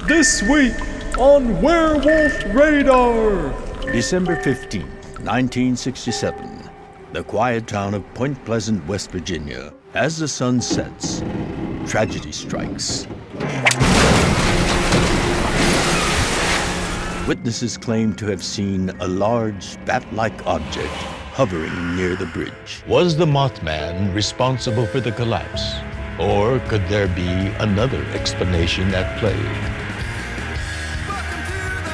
This week on Werewolf Radar. December 15th, 1967. The quiet town of Point Pleasant, West Virginia. As the sun sets, tragedy strikes. Witnesses claim to have seen a large, bat-like object hovering near the bridge. Was the Mothman responsible for the collapse? Or could there be another explanation at play?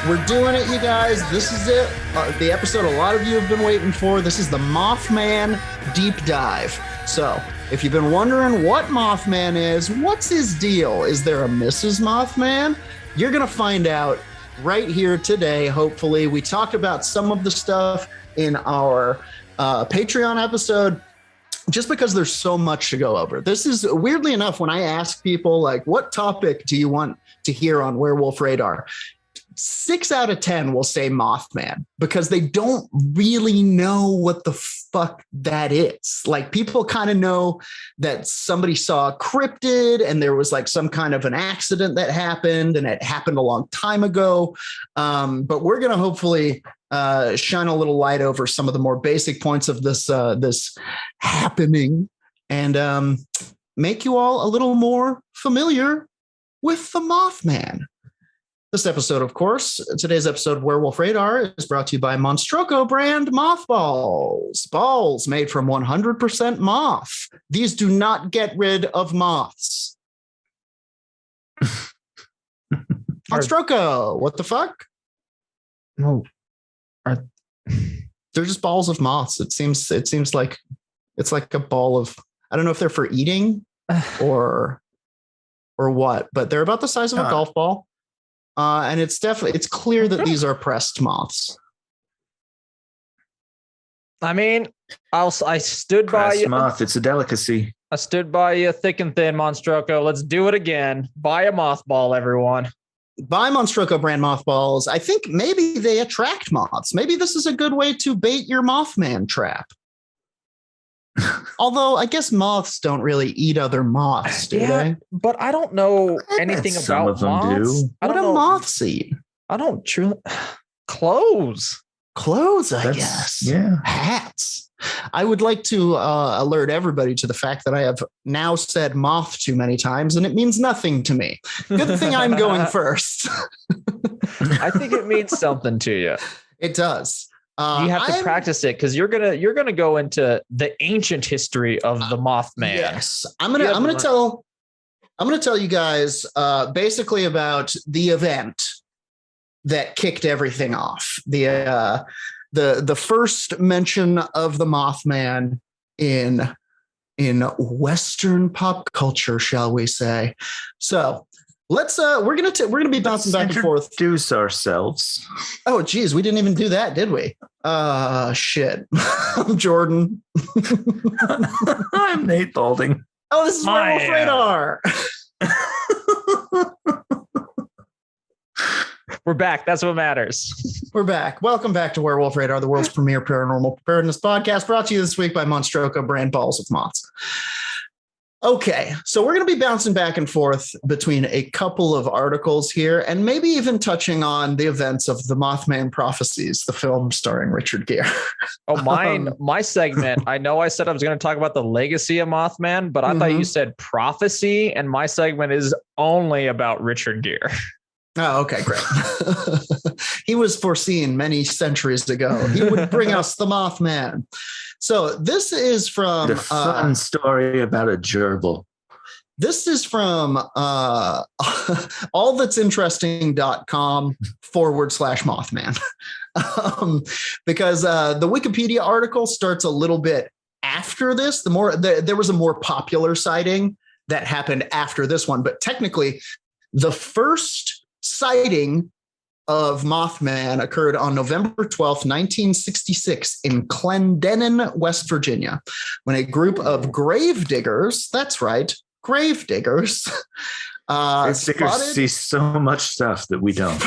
We're doing it, you guys. This is it. The episode a lot of you have been waiting for. This is the Mothman Deep Dive. So, if you've been wondering what Mothman is, what's his deal? Is there a Mrs. Mothman? You're going to find out right here today, hopefully. We talked about some of the stuff in our Patreon episode, just because there's so much to go over. This is, weirdly enough, when I ask people, like, what topic do you want to hear on Werewolf Radar? 6 out of 10 will say Mothman because they don't really know what the fuck that is. Like, people kind of know that somebody saw a cryptid and there was like some kind of an accident that happened and it happened a long time ago. But we're going to hopefully shine a little light over some of the more basic points of this happening and make you all a little more familiar with the Mothman. This episode, of course, today's episode of Werewolf Radar is brought to you by Monstroko brand mothballs. Balls made from 100% moth. These do not get rid of moths. Monstroko, what the fuck? No. They're just balls of moths. It seems like it's like a ball of, I don't know if they're for eating or what, but they're about the size of a golf ball. And it's clear that these are pressed moths. I mean, I stood by Pressed you. moth, it's a delicacy. I stood by you thick and thin, Monstroko. Let's do it again. Buy a mothball, everyone. Buy Monstroko brand mothballs. I think maybe they attract moths. Maybe this is a good way to bait your Mothman trap. Although I guess moths don't really eat other moths, do they? But I don't know anything Some about of them moths. do. What do moths eat? I don't truly. Clothes. Clothes, I guess. Yeah. Hats. I would like to alert everybody to the fact that I have now said moth too many times, and it means nothing to me. Good thing I'm going first. I think it means something to you. It does. You have to practice it because you're gonna go into the ancient history of the Mothman. Yes, I'm gonna tell you guys basically about the event that kicked everything off. The first mention of the Mothman in Western pop culture, shall we say? So. We're gonna be bouncing back and forth. Introduce ourselves. Oh, geez, we didn't even do that, did we? Shit. I'm Jordan. I'm Nate Balding. Oh, this is Werewolf Radar. We're back. That's what matters. We're back. Welcome back to Werewolf Radar, the world's premier paranormal preparedness podcast, brought to you this week by Monstroko brand balls of moths. Okay, so we're going to be bouncing back and forth between a couple of articles here and maybe even touching on the events of the Mothman Prophecies, the film starring Richard Gere. Oh, my segment. I know I said I was going to talk about the legacy of Mothman, but I thought you said prophecy, and my segment is only about Richard Gere. Oh, okay, great. He was foreseen many centuries ago. He would bring us the Mothman. So this is from the fun story about a gerbil. This is from allthat'sinteresting.com/Mothman. Because the Wikipedia article starts a little bit after this. There was a more popular sighting that happened after this one, but technically the first sighting of Mothman occurred on November 12th, 1966 in Clendenin, West Virginia, when a group of grave diggers, that's right, grave diggers, see so much stuff that we don't.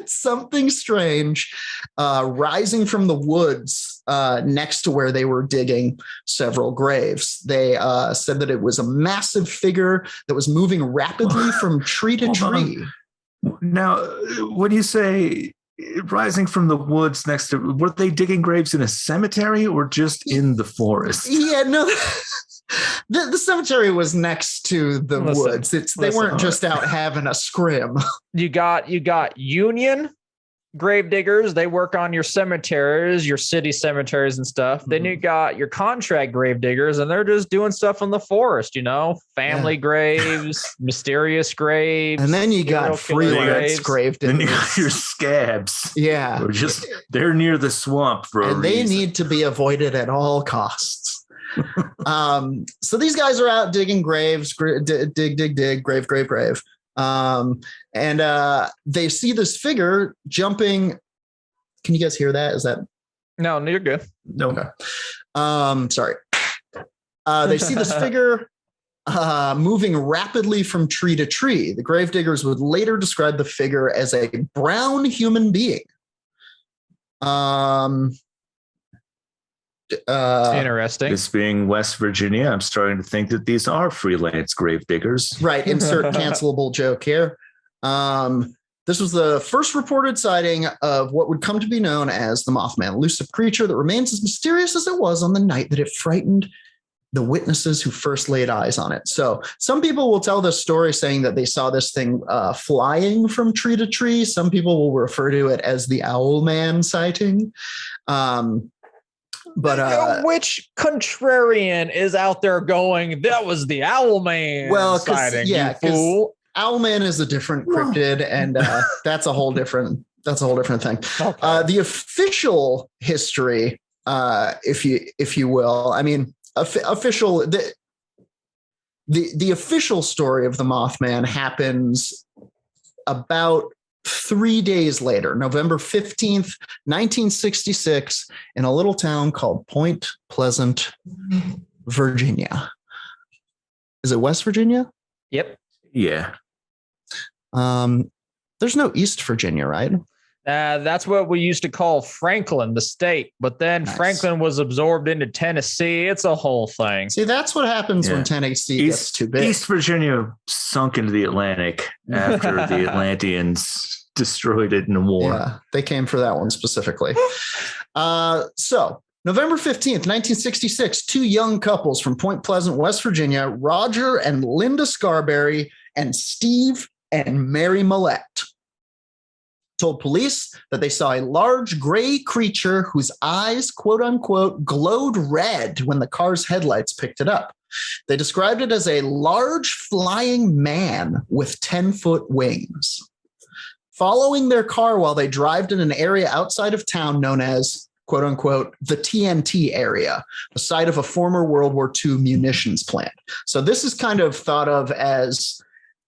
Something strange rising from the woods next to where they were digging several graves. They said that it was a massive figure that was moving rapidly from tree to tree. Now, when you say rising from the woods next to, were they digging graves in a cemetery or just in the forest? Yeah, no. The cemetery was next to the woods. They weren't just out having a scrim. You got Union grave diggers. They work on your cemeteries, your city cemeteries and stuff. Mm-hmm. Then you got your contract grave diggers, and they're just doing stuff in the forest, family graves, mysterious graves. And then you got freelance grave diggers. Then you got your scabs. Yeah. They're near the swamp for a reason. They need to be avoided at all costs. So these guys are out digging graves, dig, grave. And they see this figure jumping. Can you guys hear that? Is that? No, you're good. No. Okay. Sorry. They see this figure moving rapidly from tree to tree. The gravediggers would later describe the figure as a brown human being. Interesting. This being West Virginia, I'm starting to think that these are freelance grave diggers. Right. Insert cancelable joke here. This was the first reported sighting of what would come to be known as the Mothman, a elusive creature that remains as mysterious as it was on the night that it frightened the witnesses who first laid eyes on it. So some people will tell this story saying that they saw this thing flying from tree to tree. Some people will refer to it as the Owl Man sighting. But which contrarian is out there going, that was the Owl Man sighting? Yeah, because Owl Man is a different cryptid, and that's a whole different thing. Okay. The official history, if you will, I mean, official. The official story of the Mothman happens about 3 days later, November 15th, 1966, in a little town called Point Pleasant, Virginia. Is it West Virginia? Yep. Yeah. There's no East Virginia, right? That's what we used to call Franklin, the state. But then Franklin was absorbed into Tennessee. It's a whole thing. See, that's what happens when Tennessee gets too big. East Virginia sunk into the Atlantic after the Atlanteans destroyed it in a war. Yeah, they came for that one specifically. So November 15th, 1966, two young couples from Point Pleasant, West Virginia, Roger and Linda Scarberry, and Steve and Mary Millette, told police that they saw a large gray creature whose eyes, quote unquote, glowed red when the car's headlights picked it up. They described it as a large flying man with 10-foot wings. Following their car while they drove in an area outside of town known as, quote unquote, the TNT area, the site of a former World War II munitions plant. So this is kind of thought of as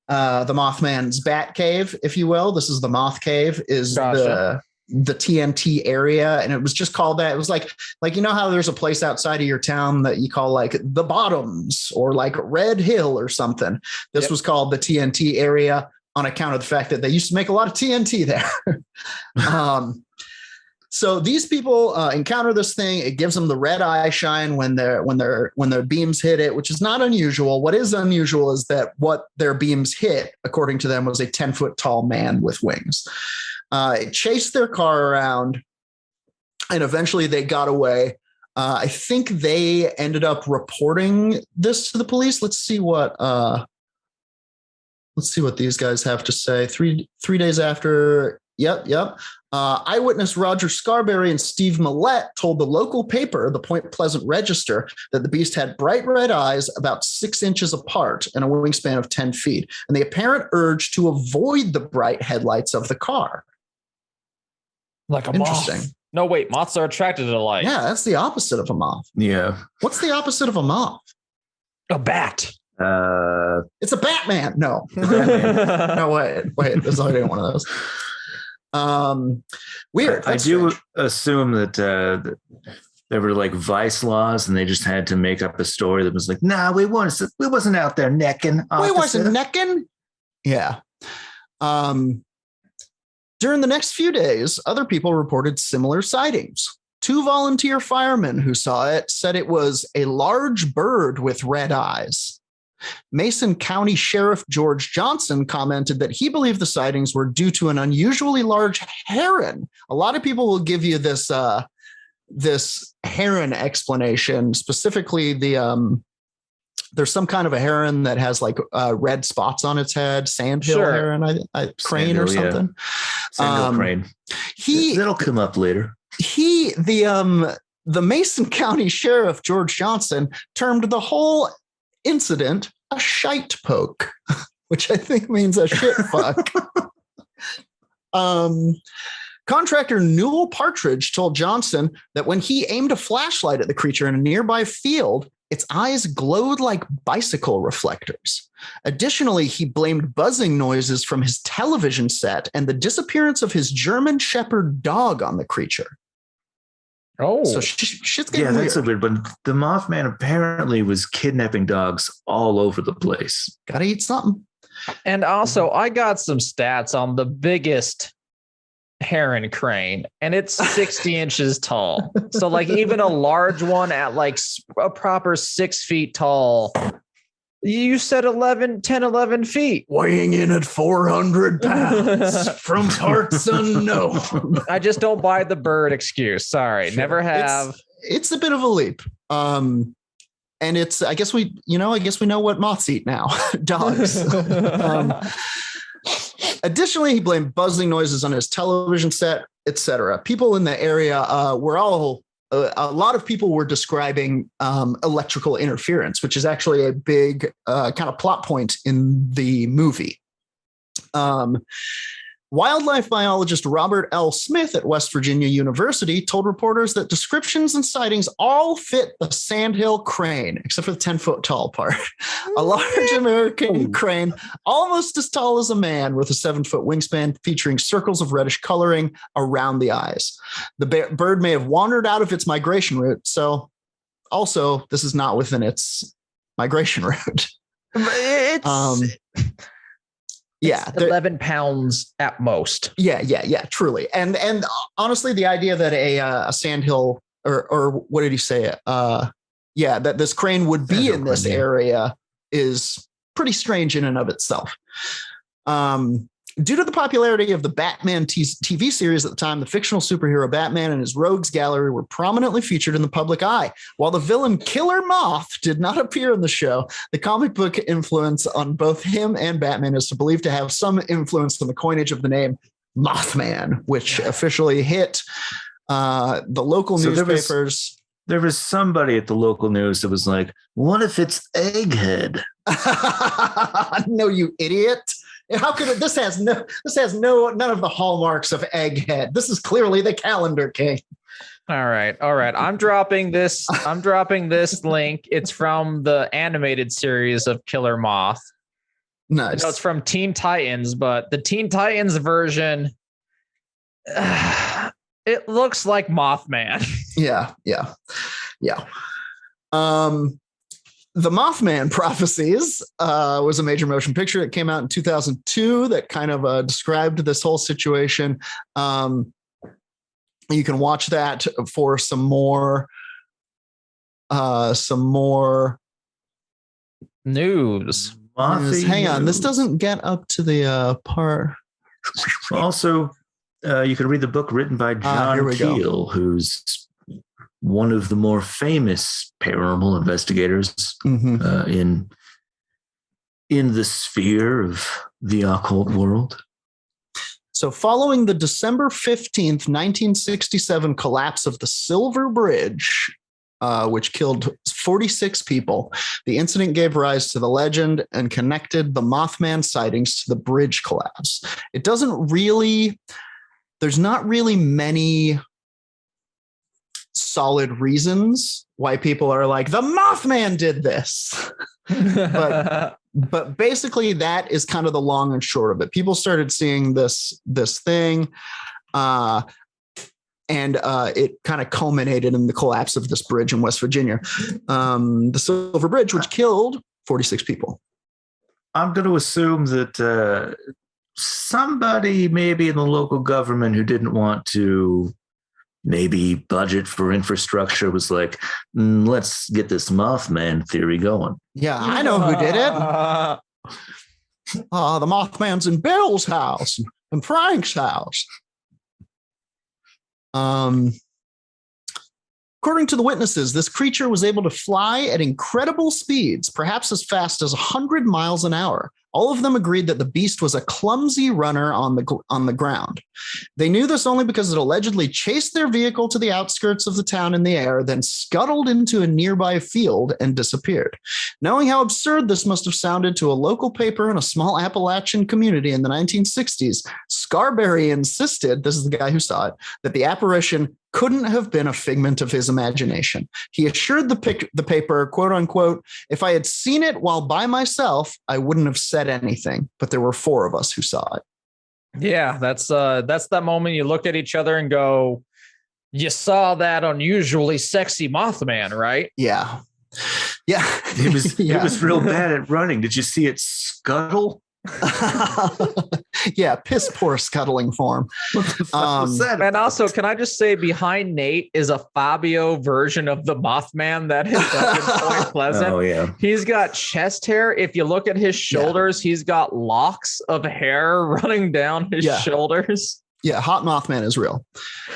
the Mothman's Bat Cave, if you will. This is the Moth Cave, is the TNT area, and it was just called that. It was like you know how there's a place outside of your town that you call like the Bottoms or like Red Hill or something. This was called the TNT area on account of the fact that they used to make a lot of TNT there. So these people encounter this thing. It gives them the red eye shine when their beams hit it, which is not unusual. What is unusual is that what their beams hit, according to them, was a 10-foot tall man with wings. It chased their car around, and eventually they got away. I think they ended up reporting this to the police. Let's see what these guys have to say. Three days after. Yep. Eyewitness Roger Scarberry and Steve Millette told the local paper, the Point Pleasant Register, that the beast had bright red eyes about 6 inches apart and a wingspan of 10 feet, and the apparent urge to avoid the bright headlights of the car. Like a moth. No, wait, moths are attracted to light. Yeah, that's the opposite of a moth. Yeah. What's the opposite of a moth? A bat. It's a Batman. No. No, wait. There's already one of those. Weird. I do assume that there were like vice laws, and they just had to make up a story that was like, "Nah, we wasn't out there necking. We wasn't necking." Yeah. During the next few days, other people reported similar sightings. Two volunteer firemen who saw it said it was a large bird with red eyes. Mason County Sheriff George Johnson commented that he believed the sightings were due to an unusually large heron. A lot of people will give you this heron explanation, specifically there's some kind of a heron that has like red spots on its head, Sandhill heron, crane Sandhill, or something. Yeah. Sandhill Crane. That'll come up later. The Mason County Sheriff George Johnson termed the whole incident a shite poke, which I think means a shit fuck. Contractor Newell Partridge told Johnson that when he aimed a flashlight at the creature in a nearby field, its eyes glowed like bicycle reflectors. Additionally, he blamed buzzing noises from his television set and the disappearance of his German Shepherd dog on the creature. Oh, so shit's getting weird. That's a weird. But the Mothman apparently was kidnapping dogs all over the place. Gotta eat something. And also, I got some stats on the biggest heron crane, and it's 60 inches tall. So, like, even a large one at like a proper 6 feet tall. You said 11 feet. Weighing in at 400 pounds from parts unknown. I just don't buy the bird excuse. Sorry. Sure. Never have. It's a bit of a leap. And it's, I guess we know what moths eat now. Dogs. Additionally, he blamed buzzing noises on his television set, etc. People in the area were all a lot of people were describing electrical interference, which is actually a big kind of plot point in the movie. Wildlife biologist Robert L. Smith at West Virginia University told reporters that descriptions and sightings all fit the Sandhill Crane, except for the 10-foot tall part. A large American crane, almost as tall as a man, with a 7-foot wingspan featuring circles of reddish coloring around the eyes. The bird may have wandered out of its migration route, so also this is not within its migration route. Yeah, 11 pounds at most. Yeah, truly. And honestly, the idea that a sandhill or what did he say? That this crane would be in this area is pretty strange in and of itself. Due to the popularity of the Batman TV series at the time, the fictional superhero Batman and his rogues gallery were prominently featured in the public eye. While the villain Killer Moth did not appear in the show, the comic book influence on both him and Batman is believed to have some influence on the coinage of the name Mothman, which officially hit the local newspapers. There was somebody at the local news that was like, what if it's Egghead? No, you idiot. How could it? This has none of the hallmarks of Egghead. This is clearly the Calendar King. All right. I'm dropping this link. It's from the animated series of Killer Moth. Nice. So it's from Teen Titans, but the Teen Titans version, it looks like Mothman. Yeah. The Mothman Prophecies was a major motion picture. It came out in 2002 that kind of described this whole situation. You can watch that for some more news. Hang on, this doesn't get up to the part. Also, you can read the book written by John Keel, who's one of the more famous paranormal investigators in the sphere of the occult world. So following the December 15th, 1967 collapse of the Silver Bridge, which killed 46 people, the incident gave rise to the legend and connected the Mothman sightings to the bridge collapse. There's not really many solid reasons why people are like, the Mothman did this. but basically that is kind of the long and short of it. People started seeing this thing and it kind of culminated in the collapse of this bridge in West Virginia, the Silver Bridge, which killed 46 people. I'm going to assume that somebody maybe in the local government who didn't want to maybe budget for infrastructure was like, let's get this Mothman theory going. Yeah, I know who did it. The Mothman's in Bill's house and Frank's house. According to the witnesses, this creature was able to fly at incredible speeds, perhaps as fast as 100 miles an hour. All of them agreed that the beast was a clumsy runner on the ground. They knew this only because it allegedly chased their vehicle to the outskirts of the town in the air, then scuttled into a nearby field and disappeared. Knowing how absurd this must have sounded to a local paper in a small Appalachian community in the 1960s, Scarberry insisted, this is the guy who saw it, that the apparition couldn't have been a figment of his imagination. He assured the paper, quote unquote, if I had seen it while by myself, I wouldn't have said anything, but there were 4 of us who saw it. Yeah, that's that moment you look at each other and go, you saw that unusually sexy Mothman, right? Yeah. Yeah. It was real bad at running. Did you see it scuttle? Yeah, piss poor scuttling form. And also, can I just say, behind Nate is a Fabio version of the Mothman that is up in Point Pleasant. Oh yeah, he's got chest hair. If you look at his shoulders, he's got locks of hair running down his shoulders. Yeah, Hot Mothman is real.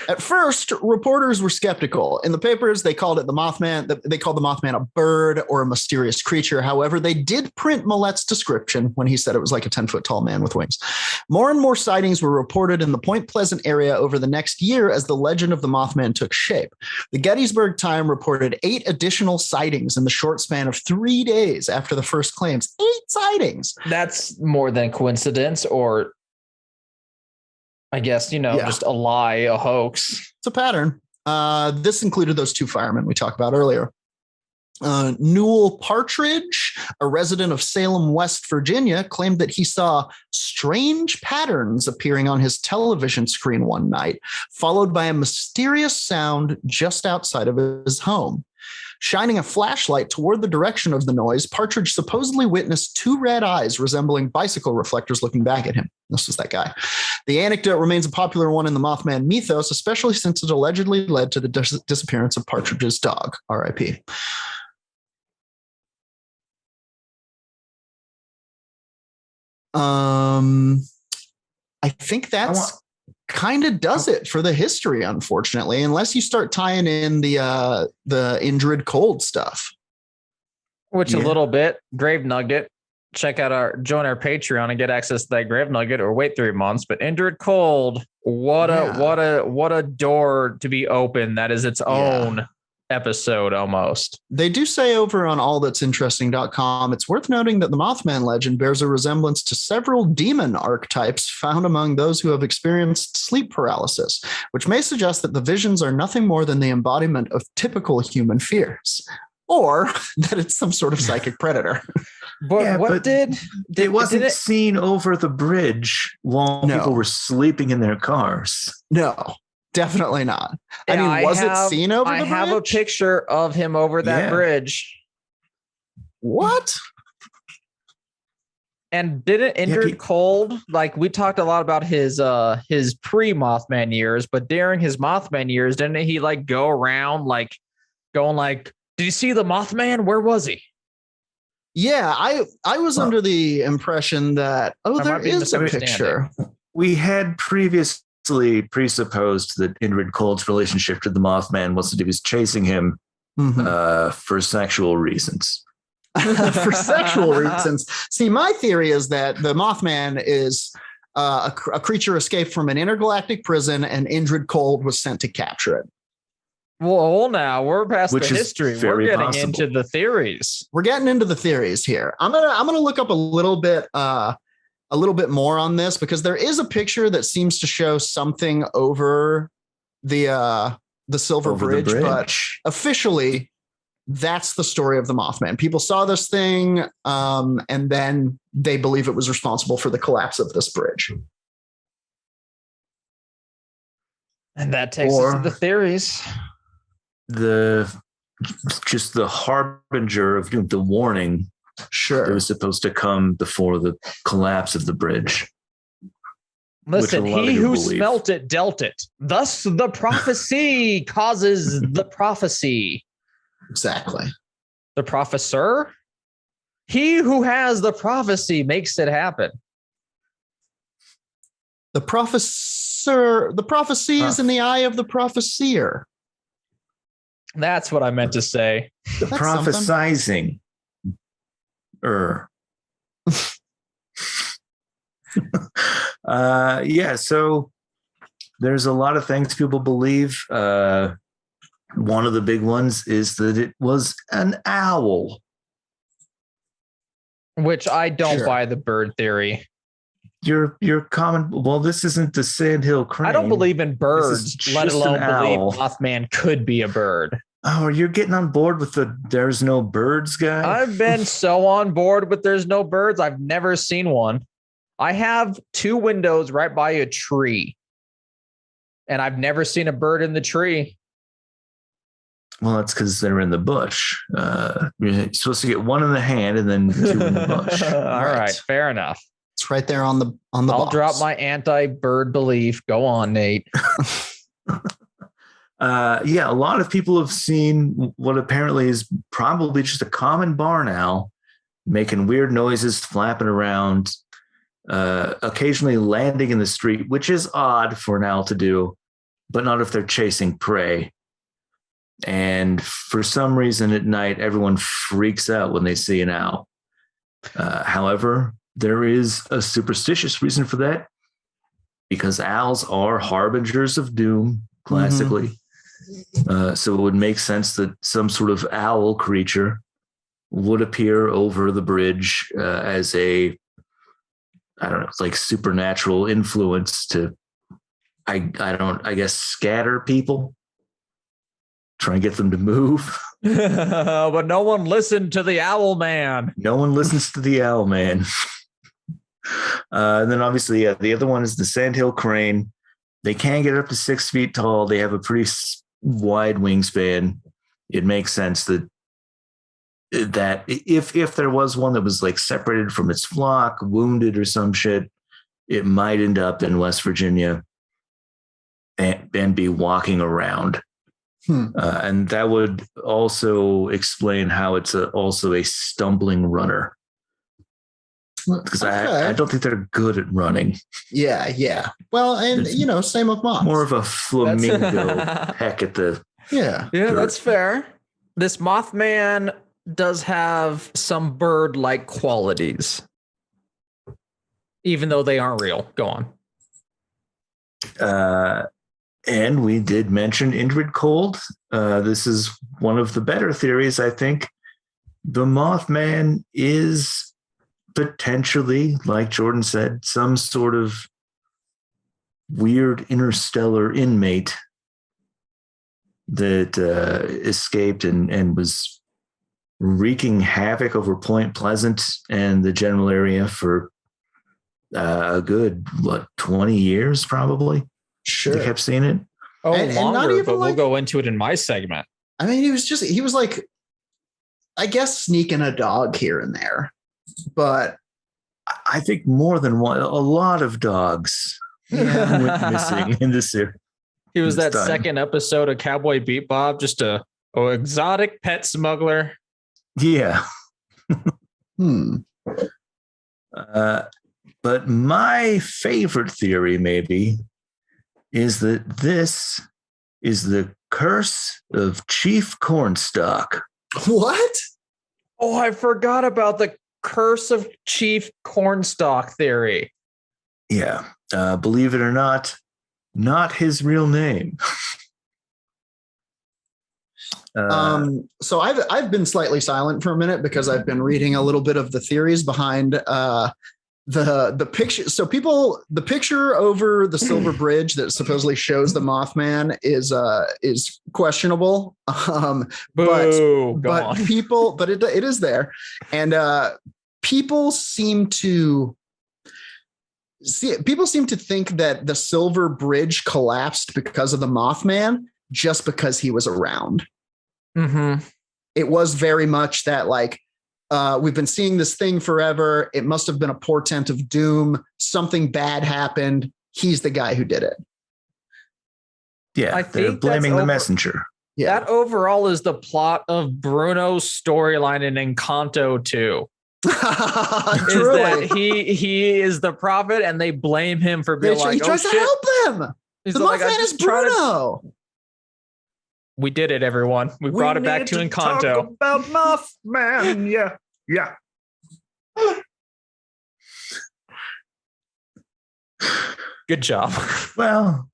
At first, reporters were skeptical. In the papers, they called it the Mothman. They called the Mothman a bird or a mysterious creature. However, they did print Millett's description when he said it was like a 10-foot tall man with wings. More and more sightings were reported in the Point Pleasant area over the next year as the legend of the Mothman took shape. The Gettysburg Times reported 8 additional sightings in the short span of 3 days after the first claims. 8 sightings. That's more than coincidence, or I guess, just a lie, a hoax. It's a pattern. This included those 2 firemen we talked about earlier. Newell Partridge, a resident of Salem, West Virginia, claimed that he saw strange patterns appearing on his television screen one night, followed by a mysterious sound just outside of his home. Shining a flashlight toward the direction of the noise, Partridge supposedly witnessed 2 red eyes resembling bicycle reflectors looking back at him. This was that guy. The anecdote remains a popular one in the Mothman mythos, especially since it allegedly led to the disappearance of Partridge's dog, R.I.P. I think that's kind of does it for the history, unfortunately, unless you start tying in the Indrid Cold stuff. Which a little bit. Grave Nugget. Join our Patreon and get access to that Grave Nugget, or wait 3 months. But Indrid Cold, what a door to be open. That is its own episode almost. They do say over on allthat'sinteresting.com, it's worth noting that the Mothman legend bears a resemblance to several demon archetypes found among those who have experienced sleep paralysis, which may suggest that the visions are nothing more than the embodiment of typical human fears, or that it's some sort of psychic predator. But it wasn't seen over the bridge while people were sleeping in their cars. No. Definitely not. Was it seen over the bridge? I have a picture of him over that bridge. What? And didn't Indrid Cold, like we talked a lot about his pre-Mothman years, but during his Mothman years, didn't he like go around going did you see the Mothman? Where was he? Yeah, I was under the impression that there is a picture. We had previously presupposed that Indrid Cold's relationship to the Mothman was that he was chasing him for sexual reasons. For sexual reasons. See, my theory is that the Mothman is a creature escaped from an intergalactic prison, and Indrid Cold was sent to capture it. Well, now we're past the history. We're getting into the theories. We're getting into the theories here. I'm gonna look up a little bit more on this, because there is a picture that seems to show something over the Silver Bridge, but officially that's the story of the Mothman. People saw this thing, and then they believe it was responsible for the collapse of this bridge. And that takes us to the theories. The harbinger of the warning. Sure. It was supposed to come before the collapse of the bridge. Listen, Which a lot of he people who believe. smelt it dealt it. Thus, the prophecy causes the prophecy. Exactly. The professor? He who has the prophecy makes it happen. The prophecy is in the eye of the prophesier. That's what I meant to say. The That's prophesizing. Yeah, so there's a lot of things people believe. One of the big ones is that it was an owl. Which I don't Sure. buy the bird theory. Your common. Well, this isn't the Sandhill Crane. I don't believe in birds, is let just alone an believe owl. Mothman could be a bird. Oh, you're getting on board with the "there's no birds" guy. I've been so on board with there's no birds. I've never seen one. I have 2 windows right by a tree, and I've never seen a bird in the tree. Well, that's because they're in the bush. You're supposed to get one in the hand and then 2 in the bush. All right, fair enough. It's right there on the I'll box. drop my anti-bird belief. Go on, Nate. Yeah, a lot of people have seen what apparently is probably just a common barn owl making weird noises, flapping around, occasionally landing in the street, which is odd for an owl to do, but not if they're chasing prey. And for some reason at night, everyone freaks out when they see an owl. However, there is a superstitious reason for that, because owls are harbingers of doom, classically. So it would make sense that some sort of owl creature would appear over the bridge as a, I don't know, like supernatural influence to, I guess, scatter people, try and get them to move. But no one listened to the owl man. No one listens to the owl man. And then obviously, the other one is the Sandhill Crane. They can get up to 6 feet tall. They have a pretty wide wingspan. It makes sense that if there was one that was like separated from its flock, wounded or some shit, it might end up in West Virginia and be walking around. And that would also explain how it's also a stumbling runner. Because I don't think they're good at running. Yeah. Well, and same with moths. More of a flamingo peck at the. Yeah, that's fair. This Mothman does have some bird-like qualities, even though they aren't real. Go on. And we did mention Indrid Cold. This is one of the better theories, I think. The Mothman is potentially, like Jordan said, some sort of weird interstellar inmate that escaped and was wreaking havoc over Point Pleasant and the general area for a good, 20 years probably? Sure. They kept seeing it. Oh, And not longer, even but like- we'll go into it in my segment. I mean, he was like, I guess, sneaking a dog here and there, but I think more than one, a lot of dogs went missing in this series. He was this that time. second episode of Cowboy Bebop, just a exotic pet smuggler. Yeah. But my favorite theory maybe is that this is the curse of Chief Cornstalk. what? Oh, I forgot about the curse of Chief Cornstalk theory. Yeah. Believe it or not his real name. So I've been slightly silent for a minute because I've been reading a little bit of the theories behind the picture. So the picture over the Silver Bridge that supposedly shows the Mothman is questionable. Boo, go but on. it is there, and people seem to think that the Silver Bridge collapsed because of the Mothman, just because he was around. Mm-hmm. It was very much that, like, we've been seeing this thing forever. It must have been a portent of doom. Something bad happened. he's the guy who did it. Yeah, I they're think blaming the messenger. Yeah. That overall is the plot of Bruno's storyline in Encanto 2. Is that he is the prophet and they blame him for being he tries to help them. He's The like, Mothman is Bruno. We did it, everyone. We brought it back to Encanto. Talk about Mothman. Yeah. Good job. Well,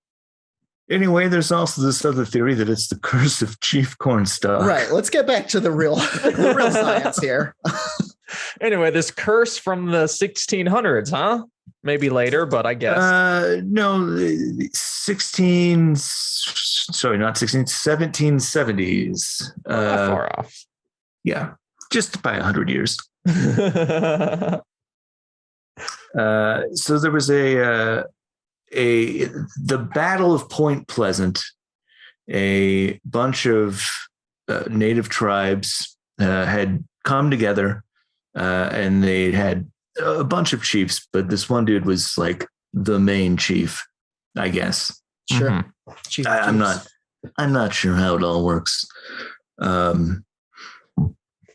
anyway, there's also this other theory that it's the curse of Chief Cornstalk. Right. Let's get back to the real science here. Anyway, this curse from the 1600s, huh? Maybe later, but I guess. No, 1770s. Far off. Yeah, just by 100 years. So there was the Battle of Point Pleasant. A bunch of native tribes had come together, and they had a bunch of chiefs, but this one dude was like the main chief, I guess. Sure. Mm-hmm. Chief I'm not sure how it all works.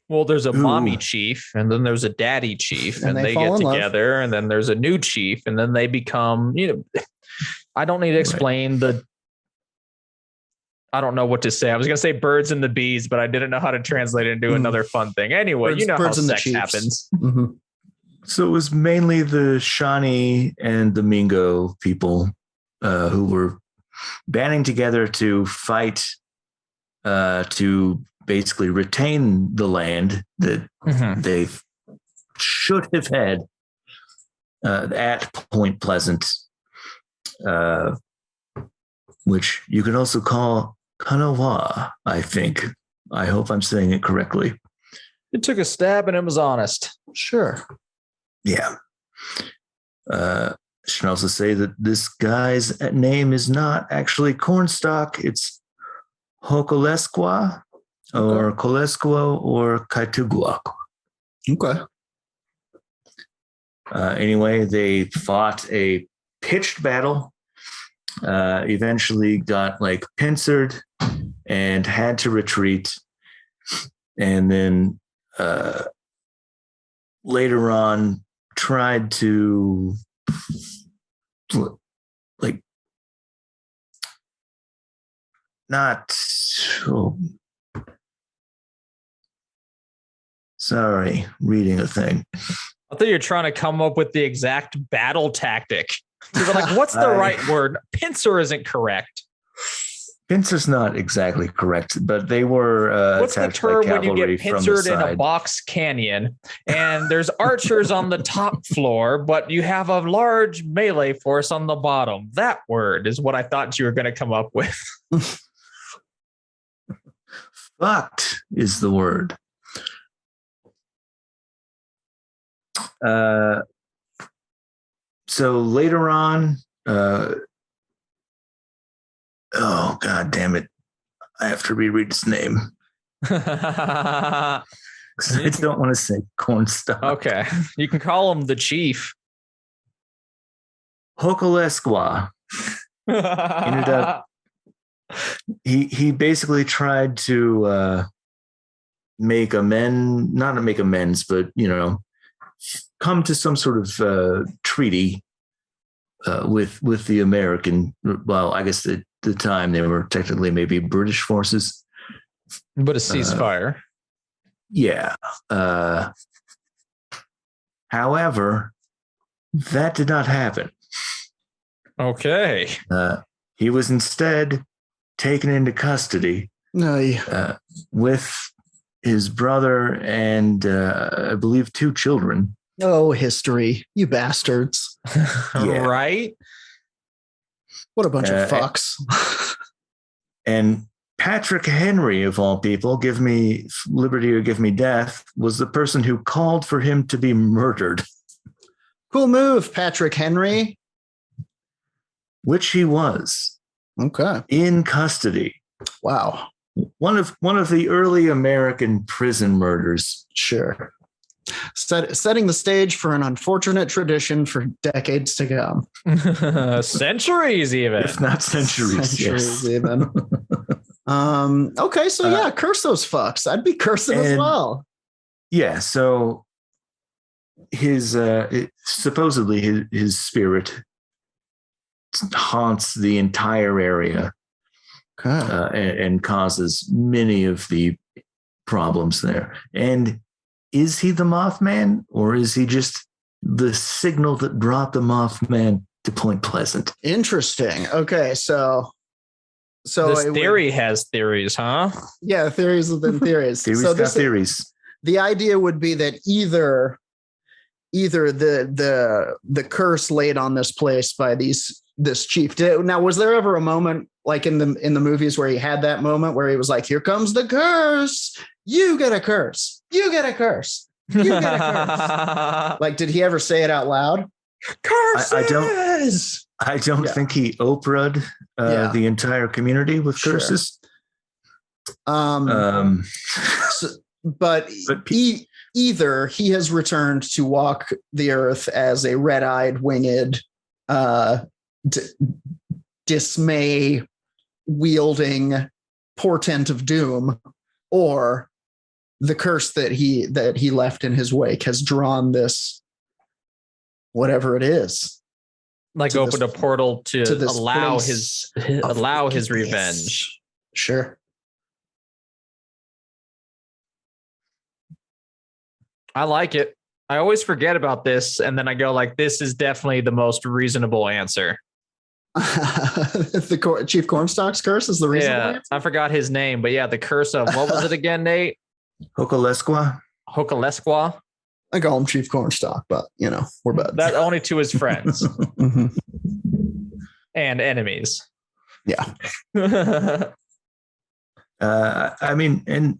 Well, there's a mommy chief, and then there's a daddy chief, and they get together, and then there's a new chief, and then they become, I don't need to explain I don't know what to say. I was going to say birds and the bees, but I didn't know how to translate it into another fun thing. Anyway, you know how sex happens. Mm-hmm. So it was mainly the Shawnee and the Mingo people who were banding together to fight to basically retain the land that they should have had at Point Pleasant, which you can also call Kanawha, I think. I hope I'm saying it correctly. It took a stab and it was honest. Sure. Yeah. Should also say that this guy's name is not actually Cornstalk. It's Hokolesqua or Kolesqua or Kaituguaq. Okay. Anyway, they fought a pitched battle, eventually got pincered and had to retreat. And then later on tried to sorry, reading a thing. I thought you were trying to come up with the exact battle tactic. You were like, what's the right word? Pincer isn't correct. Pincer's not exactly correct, but they were what's the term when you get pincered in a box canyon and there's archers on the top floor, but you have a large melee force on the bottom? That word is what I thought you were going to come up with. Fucked is the word. So later on, oh, God damn it. I have to reread his name. I don't want to say Cornstalk. Okay. You can call him the chief. Hokolesqua. Ended up, he basically tried to make amends, not to make amends, but, come to some sort of treaty with the American, well, I guess at the time they were technically maybe British forces. But a ceasefire. Yeah. However, that did not happen. Okay. He was instead taken into custody with his brother and I believe 2 children. Oh, history, you bastards. Yeah. Right? What a bunch of fucks. And Patrick Henry, of all people, give me liberty or give me death, was the person who called for him to be murdered. Cool move, Patrick Henry. Which he was. Okay. In custody. Wow. One of the early American prison murders. Sure. Setting the stage for an unfortunate tradition for decades to come. Centuries, even. If not centuries. Yes. Even. Okay, so yeah, curse those fucks. I'd be cursing as well. Yeah, so his supposedly his spirit haunts the entire area. And causes many of the problems there. And is he the Mothman, or is he just the signal that brought the Mothman to Point Pleasant? Interesting. Okay, so this theory has theories, huh? Yeah, theories within theories. Theories. The idea would be that either the curse laid on this place by this chief. Now, was there ever a moment like in the movies where he had that moment where he was like, "Here comes the curse. You get a curse. You get a curse. You get a curse." Like, did he ever say it out loud? Curses. I don't think he Oprah'd the entire community with curses. Either he has returned to walk the earth as a red-eyed, winged, dismay wielding portent of doom, or the curse that he left in his wake has drawn this, whatever it is, like opened a portal to allow his revenge. Sure. I like it. I always forget about this, and then I go like, "This is definitely the most reasonable answer." The Chief Cornstalk's curse is the reasonable answer? I forgot his name, but yeah, the curse of what was it again, Nate? Hokalesqua. I call him Chief Cornstalk, but we're buds. That only to his friends and enemies. Yeah. I mean, and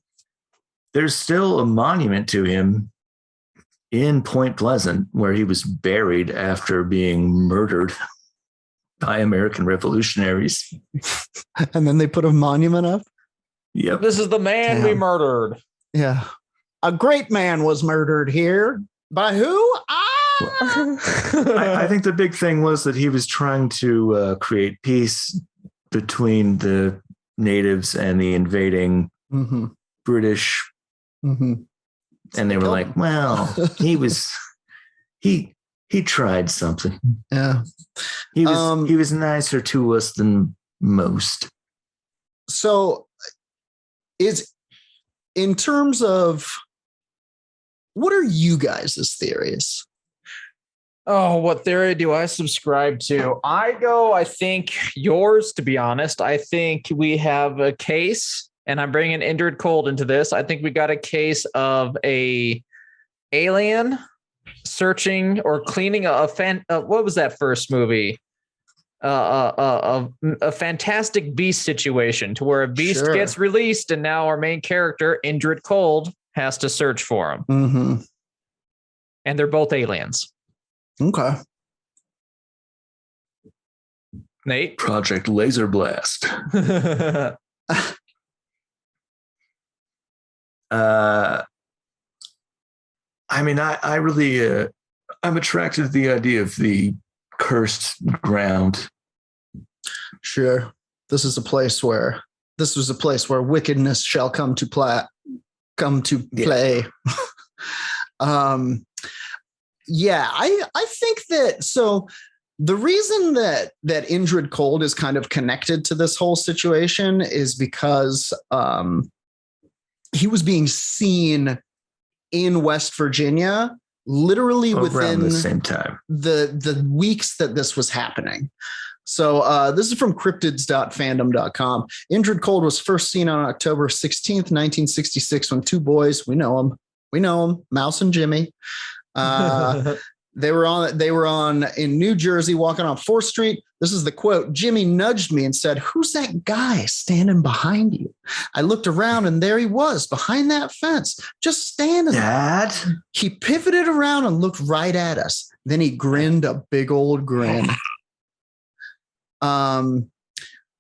there's still a monument to him in Point Pleasant where he was buried after being murdered by American revolutionaries. And then they put a monument up? Yep. This is the man we murdered. Yeah. A great man was murdered here. By who? I think the big thing was that he was trying to create peace between the natives and the invading British. And they were like, well, he tried something. Yeah. He was nicer to us than most. So in terms of what are you guys' theories? Oh, what theory do I subscribe to? I think yours, to be honest. I think we have a case, and I'm bringing Indrid Cold into this. I think we got a case of a alien searching or cleaning what was that first movie? A Fantastic Beast situation to where a beast gets released, and now our main character, Indrid Cold, has to search for him. And they're both aliens. Okay. Nate? Project Laser Blast. I mean, I really, I'm attracted to the idea of the cursed ground. Sure. This was a place where wickedness shall come to play. I think that, so the reason that Indrid Cold is kind of connected to this whole situation is because he was being seen in West Virginia literally within the same time, the weeks that this was happening. So this is from cryptids.fandom.com. Indrid Cold was first seen on October 16th, 1966, when two boys, we know them, Mouse and Jimmy. They were on in New Jersey, walking on 4th Street. This is the quote. Jimmy nudged me and said, "Who's that guy standing behind you?" I looked around, and there he was behind that fence, just standing Dad? there. He pivoted around and looked right at us. Then he grinned a big old grin.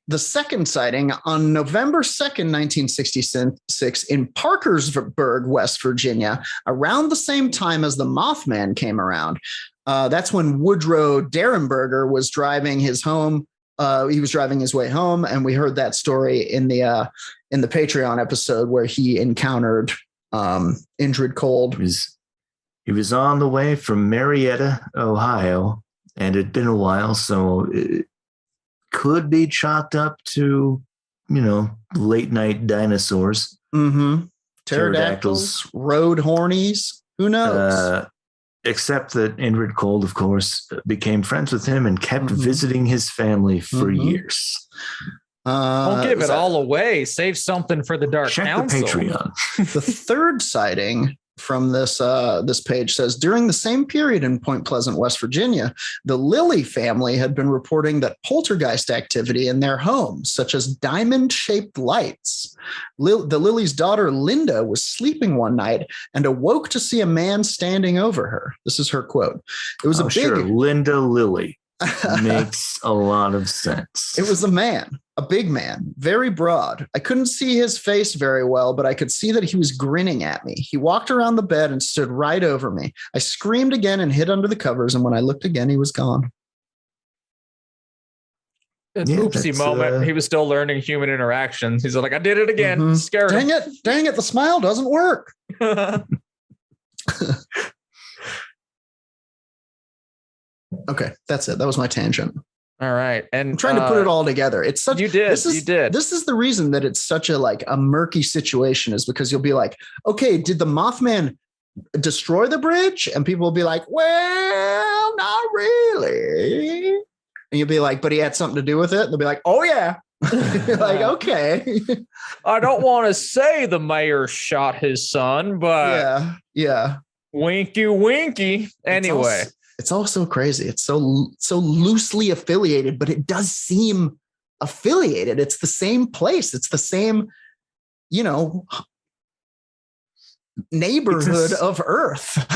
the second sighting on November 2nd, 1966 in Parkersburg, West Virginia, around the same time as the Mothman came around. That's when Woodrow Derenberger was driving his home. He was driving his way home, and we heard that story in the Patreon episode where he encountered Indrid Cold. He was on the way from Marietta, Ohio, and it'd been a while, so it could be chalked up to, late night dinosaurs. Mm-hmm. Pterodactyls, road hornies. Who knows? Except that Indrid Cold, of course, became friends with him and kept visiting his family for years. Don't give it all away. Save something for the Dark Council. Check the Patreon. The third sighting from this page says, during the same period in Point Pleasant, West Virginia, the Lilly family had been reporting that poltergeist activity in their home, such as diamond-shaped lights. The Lilly's daughter, Linda, was sleeping one night and awoke to see a man standing over her. This is her quote. It was Linda Lilly. Makes a lot of sense. It was a big man, very broad. I couldn't see his face very well, but I could see that he was grinning at me. He walked around the bed and stood right over me. I screamed again and hid under the covers, and when I looked again, he was gone. Oopsie moment. He was still learning human interactions. He's like, I did it again. Scared him. Dang it. The smile doesn't work. Okay, that's it. That was my tangent. All right. And I'm trying to put it all together. It's such you did. This is the reason that it's such a murky situation, is because you'll be like, okay, did the Mothman destroy the bridge? And people will be like, well, not really. And you'll be like, but he had something to do with it. And they'll be like, oh yeah. Like, okay. I don't want to say the mayor shot his son, but yeah. Winky winky. Anyway. It's all so crazy. It's so loosely affiliated, but it does seem affiliated. It's the same place. It's the same, neighborhood of Earth.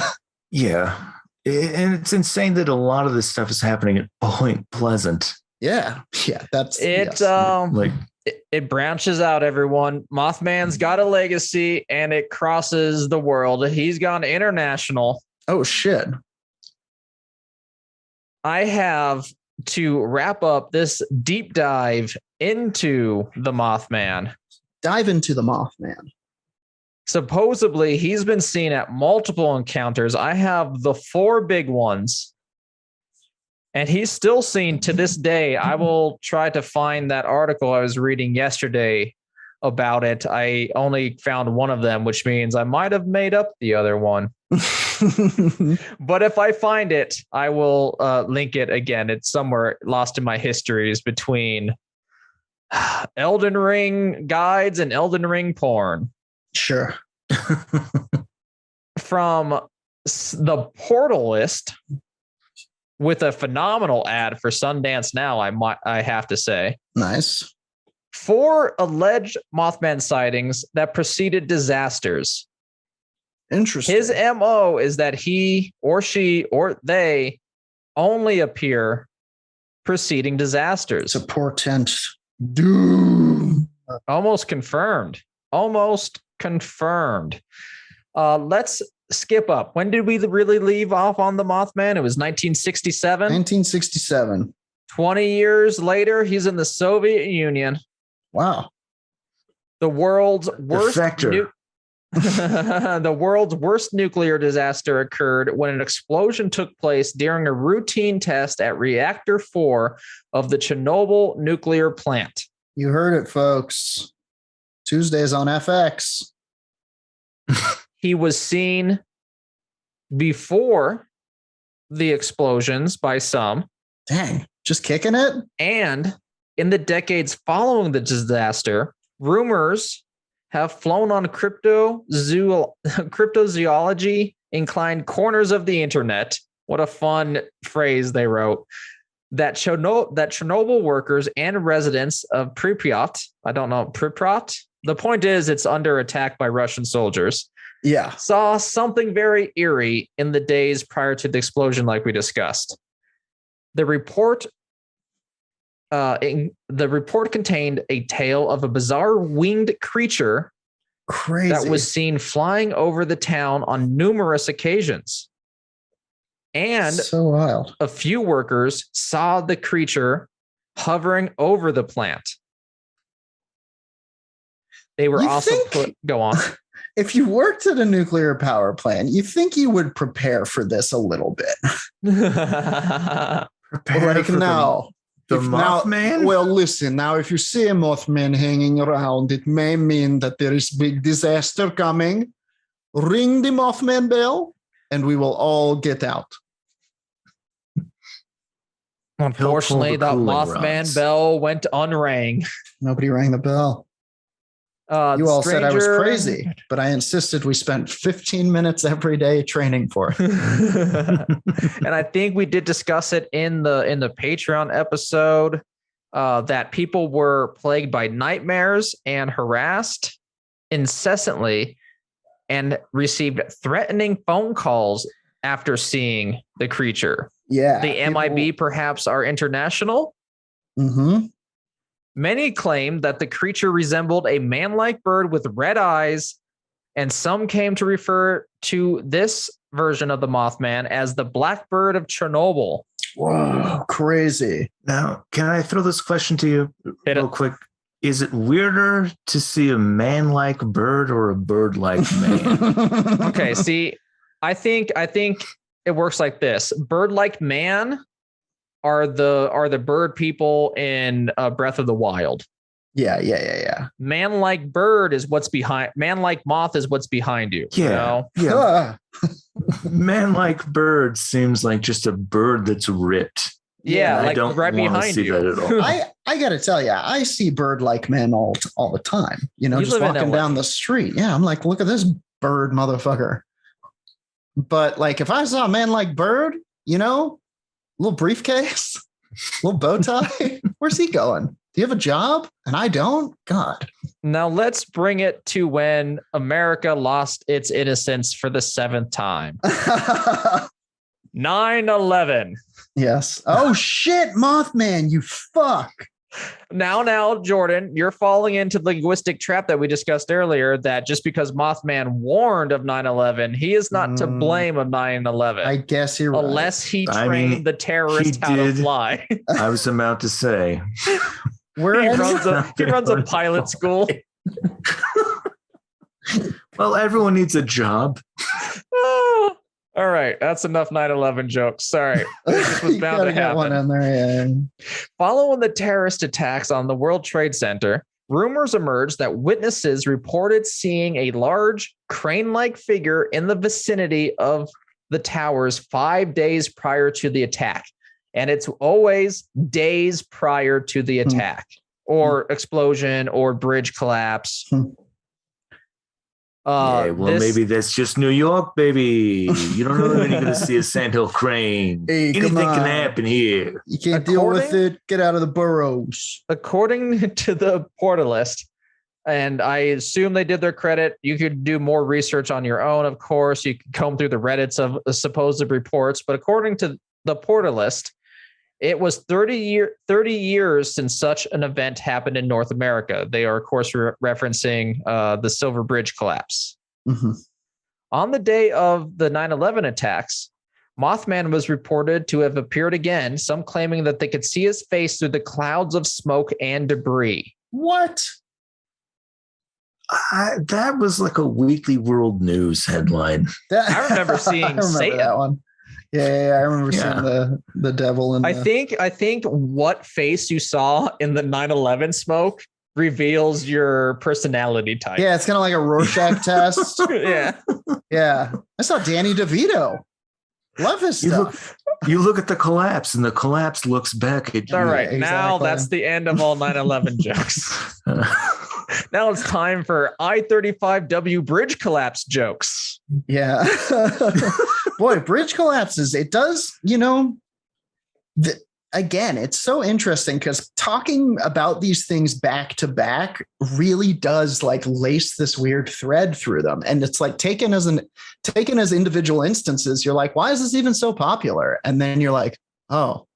Yeah. And it's insane that a lot of this stuff is happening at Point Pleasant. Yeah. That's it. It branches out, everyone. Mothman's got a legacy and it crosses the world. He's gone international. Oh, shit. I have to wrap up this deep dive into the Mothman. Dive into the Mothman. Supposedly, he's been seen at multiple encounters. I have the 4 big ones. And he's still seen to this day. I will try to find that article I was reading yesterday about it. I only found one of them, which means I might have made up the other one. But if I find it, I will link it again. It's somewhere lost in my histories between Elden Ring guides and Elden Ring porn. Sure. From the Portal List, with a phenomenal ad for Sundance Now, I have to say. Nice. 4 alleged Mothman sightings that preceded disasters. Interesting. His MO is that he or she or they only appear preceding disasters. It's a portent. Doom. Almost confirmed. Let's skip up. When did we really leave off on the Mothman? It was 1967. 1967. 20 years later, he's in the Soviet Union. Wow. The world's worst the world's worst nuclear disaster occurred when an explosion took place during a routine test at Reactor 4 of the Chernobyl nuclear plant. You heard it, folks. Tuesdays on FX. He was seen before the explosions by some. Dang, just kicking it? And in the decades following the disaster, rumors have flown on cryptozoology inclined corners of the internet. What a fun phrase they wrote. That Chernobyl workers and residents of Pripyat, I don't know, Pripyat? The point is it's under attack by Russian soldiers. Yeah. Saw something very eerie in the days prior to the explosion, like we discussed. The report the report contained a tale of a bizarre winged creature Crazy. that was seen flying over the town on numerous occasions. And so wild. a few workers saw the creature hovering over the plant. They were go on. If you worked at a nuclear power plant, you think you would prepare for this a little bit. Prepare like for now. the Mothman? Well, listen, now if you see a Mothman hanging around, it may mean that there is big disaster coming. Ring the Mothman bell, and we will all get out. Unfortunately, the Mothman bell went unrang. Nobody rang the bell. You all said I was crazy, but I insisted we spent 15 minutes every day training for it. And I think we did discuss it in the Patreon episode that people were plagued by nightmares and harassed incessantly and received threatening phone calls after seeing the creature. Yeah. The MIB perhaps are international. Mm-hmm. Many claimed that the creature resembled a man-like bird with red eyes, and some came to refer to this version of the Mothman as the Blackbird of Chernobyl. Whoa, crazy. Now, can I throw this question to you real quick? Is it weirder to see a man-like bird or a bird-like man? Okay, see, I think it works like this. Bird-like man are the bird people in Breath of the Wild. Yeah. Man-like bird is what's behind. Man-like moth is what's behind you. Yeah. You know? Yeah. Man-like bird seems like just a bird that's ripped. Yeah, like I don't right behind you. That at all. I got to tell you, I see bird-like men all the time. You know, just walking down the street. Yeah, I'm like, look at this bird motherfucker. But like, if I saw a man-like bird, you know, little briefcase, little bow tie. Where's he going? Do you have a job? And I don't? God. Now let's bring it to when America lost its innocence for the 7th time. 9/11. Yes. Oh, shit, Mothman, you fuck. Now, Jordan, you're falling into the linguistic trap that we discussed earlier, that just because Mothman warned of 9/11, he is not to blame of 9/11. I guess you're right. Unless he trained the terrorist how to fly. I was about to say. He runs a pilot school. Well, everyone needs a job. All right, that's enough 9/11 jokes. Sorry, this was bound to happen. One in there, yeah. Following the terrorist attacks on the World Trade Center, rumors emerged that witnesses reported seeing a large crane-like figure in the vicinity of the towers 5 days prior to the attack. And it's always days prior to the attack or explosion or bridge collapse. Maybe that's just New York, baby. You don't know when you're going to see a Sandhill Crane. Hey, anything can happen here. You can't deal with it. Get out of the boroughs. According to the Portalist, and I assume they did their credit, you could do more research on your own, of course. You could comb through the Reddits of supposed reports. But according to the Portalist, it was 30 years since such an event happened in North America. They are, of course, referencing the Silver Bridge collapse. Mm-hmm. On the day of the 9/11 attacks, Mothman was reported to have appeared again, some claiming that they could see his face through the clouds of smoke and debris. What? That was like a Weekly World News headline. I remember seeing Satan. That one. Yeah, I remember seeing the devil. And I think what face you saw in the 9/11 smoke reveals your personality type. Yeah, it's kind of like a Rorschach test. Yeah. I saw Danny DeVito. Love his stuff. You look at the collapse, and the collapse looks back at you. All right, now that's the end of all 9/11 jokes. Now it's time for I-35W bridge collapse jokes. Yeah. Boy, bridge collapses. It does, again, it's so interesting because talking about these things back to back really does like lace this weird thread through them. And it's like taken as individual instances, you're like, why is this even so popular? And then you're like, oh,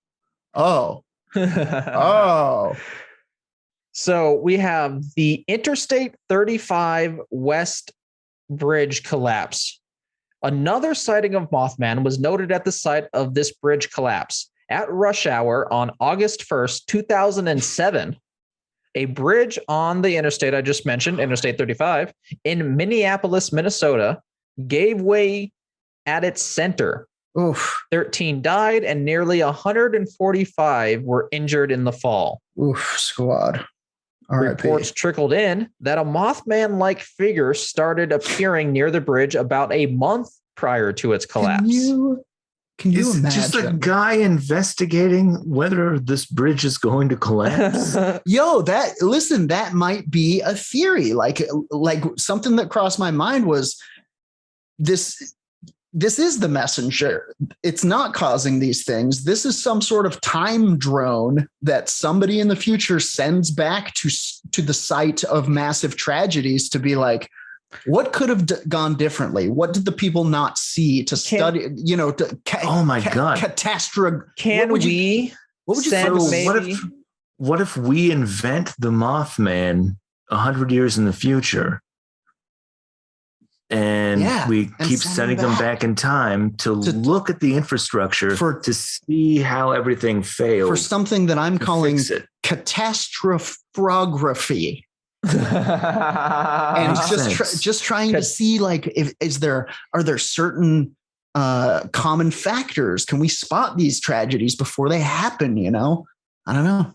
Oh. So we have the Interstate 35 West Bridge collapse. Another sighting of Mothman was noted at the site of this bridge collapse. At rush hour on August 1st, 2007, a bridge on the interstate I just mentioned, Interstate 35, in Minneapolis, Minnesota, gave way at its center. Oof. 13 died and nearly 145 were injured in the fall. Oof, squad. Reports trickled in that a Mothman-like figure started appearing near the bridge about a month prior to its collapse. Can you imagine? Just a guy investigating whether this bridge is going to collapse? Yo, that might be a theory. Like something that crossed my mind was this is the messenger. It's not causing these things. This is some sort of time drone that somebody in the future sends back to the site of massive tragedies to be like, what could have gone differently? What did the people not see to study? Oh my God. Catastrophe. What would you say? What if we invent the Mothman 100 years in the future? And we keep sending them back in time to look at the infrastructure to see how everything failed. For something that I'm calling catastrophrography. And just trying to see, like, are there certain common factors? Can we spot these tragedies before they happen? I don't know.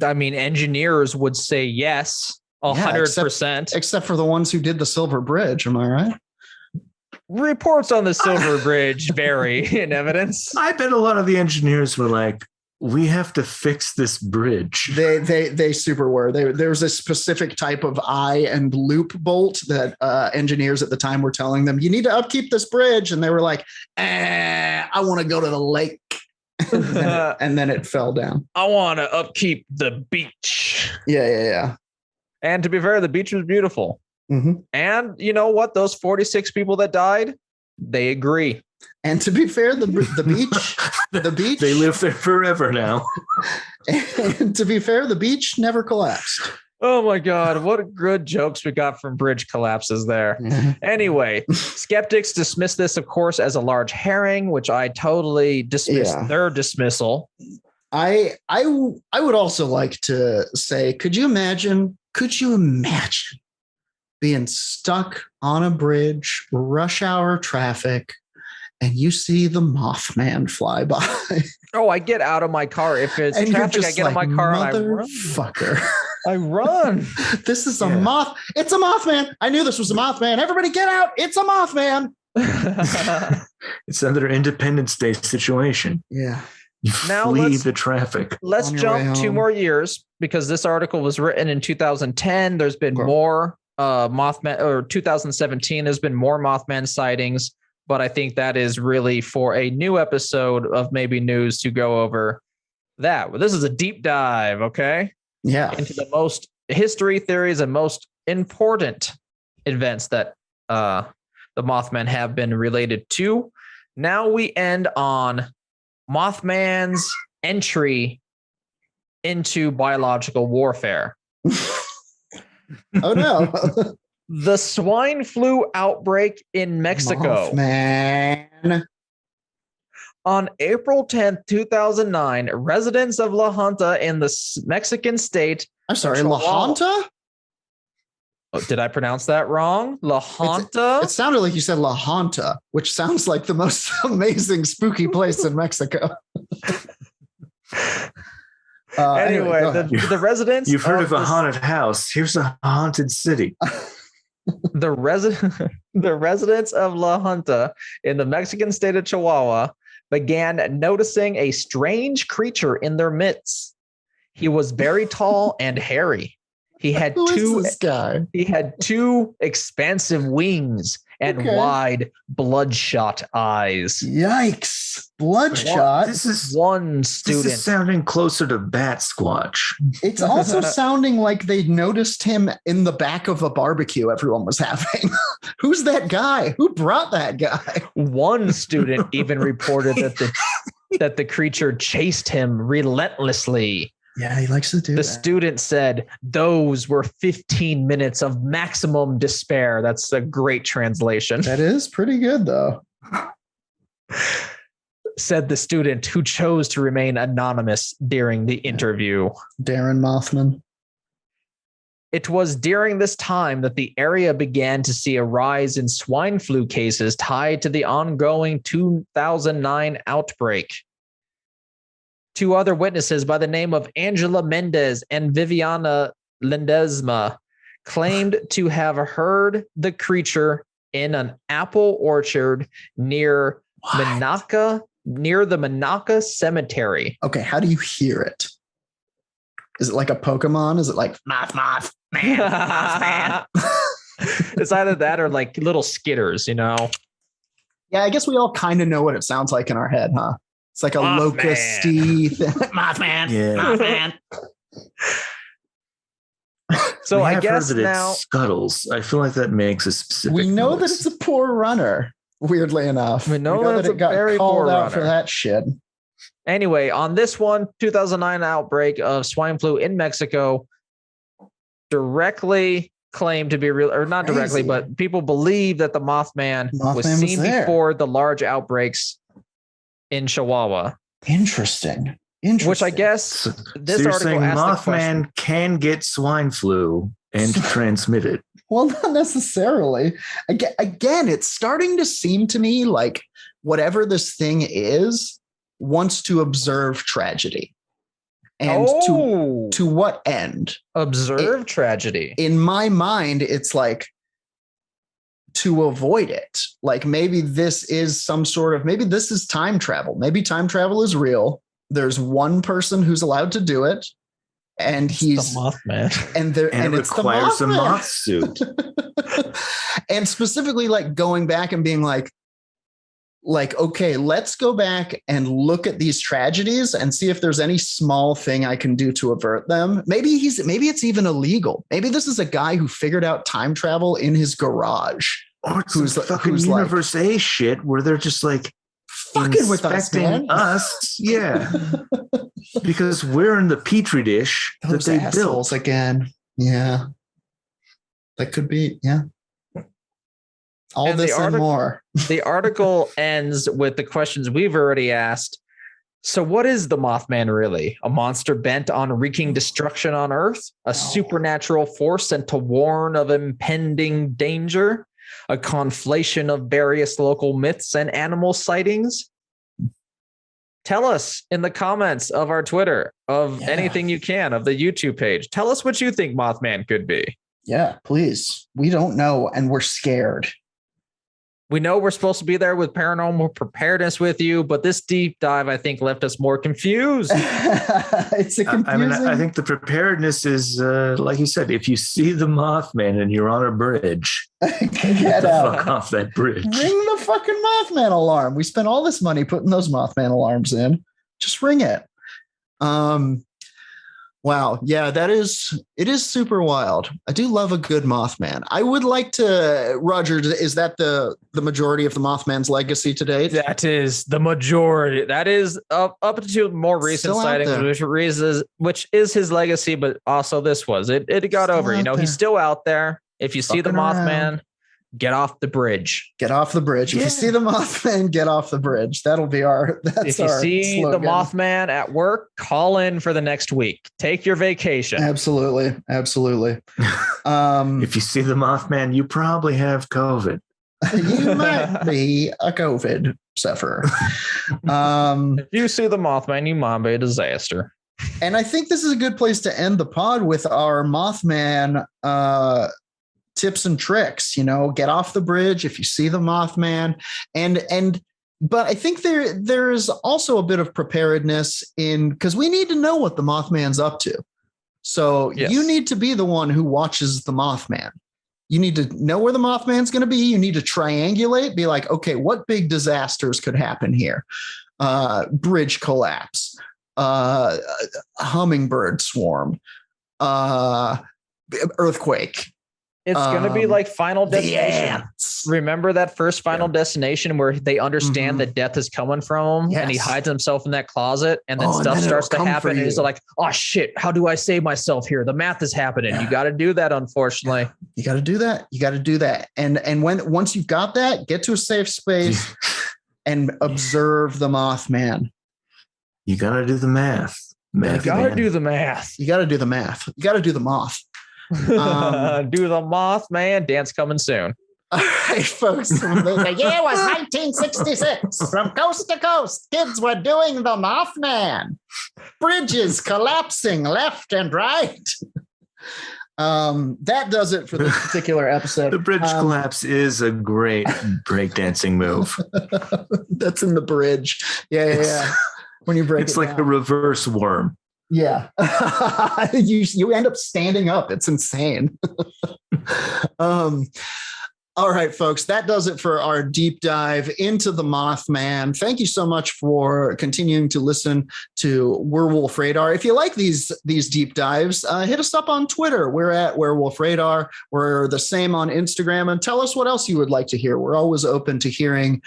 I mean, engineers would say yes. 100%. Except for the ones who did the Silver Bridge. Am I right? Reports on the Silver Bridge vary in evidence. I bet a lot of the engineers were like, we have to fix this bridge. They super were. There was a specific type of eye and loop bolt that engineers at the time were telling them, you need to upkeep this bridge. And they were like, I want to go to the lake. and then it fell down. I want to upkeep the beach. Yeah. And to be fair, the beach was beautiful. Mm-hmm. And you know what? Those 46 people that died, they agree. And to be fair, the beach, they live there forever now. And to be fair, the beach never collapsed. Oh my God, what good jokes we got from bridge collapses there. Anyway, skeptics dismiss this, of course, as a large herring, which I totally dismiss their dismissal. I would also like to say, could you imagine being stuck on a bridge, rush hour traffic, and you see the Mothman fly by? Oh, I get out of my car. If it's and traffic, I get out of my car and I run. Motherfucker. I run. This is a moth. It's a Mothman. I knew this was a Mothman. Everybody get out. It's a Mothman. It's another Independence Day situation. Yeah. Now flee the traffic. Let's jump 2 more years because this article was written in 2010. There's been more Mothman, or 2017. There's been more Mothman sightings, but I think that is really for a new episode of maybe news to go over that. Well, this is a deep dive, okay? Yeah. Into the most history theories and most important events that the Mothman have been related to. Now we end on Mothman's entry into biological warfare. Oh no. The swine flu outbreak in Mexico. Mothman. On April 10th, 2009, residents of La Junta in the Mexican state. I'm sorry, La Junta? Oh, did I pronounce that wrong? La Junta? It sounded like you said La Junta, which sounds like the most amazing spooky place in Mexico. Anyway, the residents. You've heard of a haunted house. Here's a haunted city. The residents of La Junta in the Mexican state of Chihuahua began noticing a strange creature in their midst. He was very tall and hairy. He had He had 2 expansive wings and wide bloodshot eyes. Yikes. Bloodshot. This is one student. This is sounding closer to Bat Squatch. It's also sounding like they noticed him in the back of a barbecue everyone was having. Who's that guy? Who brought that guy? One student even reported that that the creature chased him relentlessly. Yeah, he likes to do The that. student said those were 15 minutes of maximum despair. That's a great translation. That is pretty good, though. Said the student who chose to remain anonymous during the interview. Darren Mothman. It was during this time that the area began to see a rise in swine flu cases tied to the ongoing 2009 outbreak. Two other witnesses by the name of Angela Mendez and Viviana Ledesma claimed to have heard the creature in an apple orchard near the Menaka Cemetery. Okay, how do you hear it? Is it like a Pokemon? Is it like moth, man? It's either that or like little skitters, you know? Yeah, I guess we all kind of know what it sounds like in our head, huh? It's like a locusty thing. Mothman. Yeah. Mothman. So We I have guess heard that now it scuttles. I feel like that makes a specific. We know that noise. it's a poor runner, weirdly enough. We know that it's it a got very called poor out for runner. that shit. Anyway, on this one, 2009 outbreak of swine flu in Mexico directly claimed to be real, or not directly, Crazy. but people believe that the Mothman was seen there. before the large outbreaks in Chihuahua, Interesting. which I guess So this you're article saying asked the question. Mothman can get swine flu and transmit it. Well, not necessarily. Again, it's starting to seem to me like whatever this thing is wants to observe tragedy. And to what end? Observe tragedy. In my mind, it's like to avoid it. Like maybe this is some sort of, maybe this is time travel. Maybe time travel is real. There's one person who's allowed to do it. And he's the Mothman. and there And it it's the requires a Mothman. moth suit. And specifically like going back and being like, okay, let's go back and look at these tragedies and see if there's any small thing I can do to avert them. Maybe it's even illegal. Maybe this is a guy who figured out time travel in his garage. Or it's fucking who's Universe A shit where they're just like fucking with us, inspecting man. us. Yeah. Because we're in the petri dish Those that they assholes built. again. Yeah. That could be, yeah. All And the this and article- more. The article ends with the questions we've already asked. So what is the Mothman really? A monster bent on wreaking destruction on Earth? A supernatural force sent to warn of impending danger? A conflation of various local myths and animal sightings? Tell us in the comments of our Twitter, of anything you can, of the YouTube page. Tell us what you think Mothman could be. Yeah, please. We don't know and we're scared. We know we're supposed to be there with paranormal preparedness with you, but this deep dive, I think, left us more confused. It's a confusing. I think the preparedness is, like you said, if you see the Mothman and you're on a bridge, Get the out. fuck off that bridge. Ring the fucking Mothman alarm. We spent all this money putting those Mothman alarms in. Just ring it. Wow. Yeah, it is super wild. I do love a good Mothman. I would like to, Roger, is that the majority of the Mothman's legacy to date? That is the majority. That is up to more recent Still out sightings, there. which is his legacy, but also this was. It got Still over. You out know, he's there. still out there. If you see the Fucking Mothman, around. get off the bridge. Get off the bridge. If you see the Mothman, get off the bridge. That'll be If you see slogan. the Mothman at work, call in for the next week. Take your vacation. Absolutely. Absolutely. If you see the Mothman, you probably have COVID. You might be a COVID sufferer. If you see the Mothman, you might be a disaster. And I think this is a good place to end the pod with our Mothman tips and tricks. You know, get off the bridge if you see the Mothman. But I think there is also a bit of preparedness because we need to know what the Mothman's up to. So you need to be the one who watches the Mothman. You need to know where the Mothman's going to be. You need to triangulate, be like, okay, what big disasters could happen here? Bridge collapse, hummingbird swarm, earthquake, It's going to be like Final Destination. Ants. Remember that first Final Destination where they understand that death is coming from him and he Yes. hides himself in that closet and then Oh, and stuff then starts to it'll come happen for and he's you. like, oh shit, how do I save myself here? The math is happening. You got to do that, unfortunately. You got to do that. You got to do that. And once you've got that, get to a safe space and observe the Mothman. You got to do the math. You got to do the math. You got to do the math. You got to do the moth. Do the Mothman dance coming soon. All right, folks. The year was 1966. From coast to coast, kids were doing the Mothman. Bridges collapsing left and right. That does it for this particular episode. The bridge collapse is a great breakdancing move. That's in the bridge. Yeah. When you break It's it like down. a reverse worm. Yeah. you end up standing up. It's insane. All right, folks, that does it for our deep dive into the Mothman. Thank you so much for continuing to listen to Werewolf Radar. If you like these deep dives, hit us up on Twitter. We're at Werewolf Radar. We're the same on Instagram. And tell us what else you would like to hear. We're always open to hearing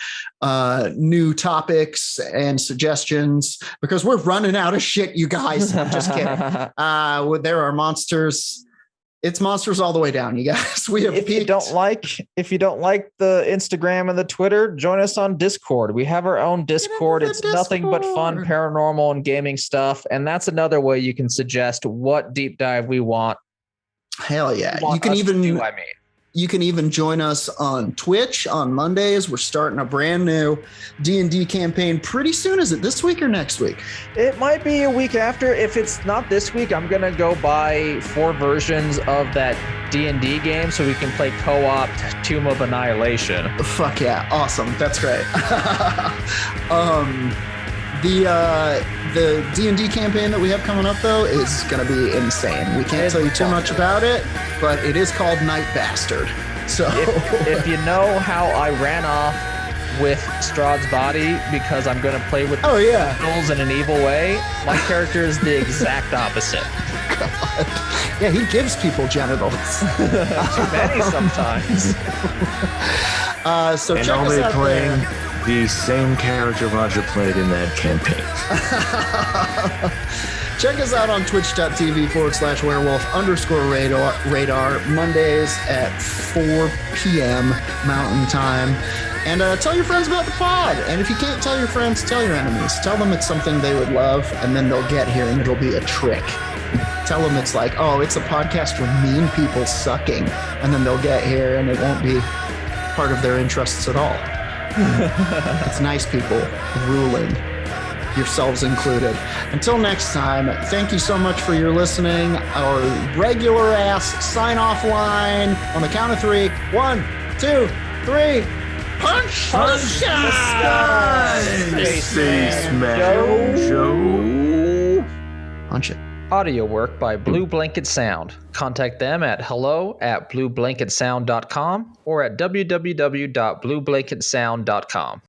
new topics and suggestions because we're running out of shit, you guys. I'm just kidding. There are monsters. It's monsters all the way down, you guys. We have if you don't like the Instagram and the Twitter, join us on Discord. We have our own Discord. It's nothing but fun paranormal and gaming stuff. And that's another way you can suggest what deep dive we want. Hell yeah. You can even join us on Twitch on Mondays. We're starting a brand new D&D campaign pretty soon. Is it this week or next week? It might be a week after. If it's not this week, I'm going to go buy 4 versions of that D&D game so we can play co-op Tomb of Annihilation. Fuck yeah. Awesome. That's great. The D&D campaign that we have coming up, though, is going to be insane. We can't tell you too much about it, but it is called Night Bastard. So if you know how I ran off with Strahd's body because I'm going to play with tentacles in an evil way, my character is the exact opposite. God. Yeah, he gives people genitals. Too many sometimes. So and check us out playing there. The same character Roger played in that campaign. Check us out on twitch.tv/werewolf_radar Mondays at 4 p.m. Mountain Time. And tell your friends about the pod. And if you can't tell your friends, tell your enemies. Tell them it's something they would love, and then they'll get here and it'll be a trick. Tell them it's like, oh, it's a podcast for mean people sucking. And then they'll get here and it won't be part of their interests at all. It's nice people ruling, yourselves included. Until next time, thank you so much for your listening. Our regular ass sign off line on the count of 3. 1, 2, 3. Punch the sky! Spaceman Joe. Punch it. Audio work by Blue Blanket Sound. Contact them at hello@blueblanketsound.com or at www.blueblanketsound.com.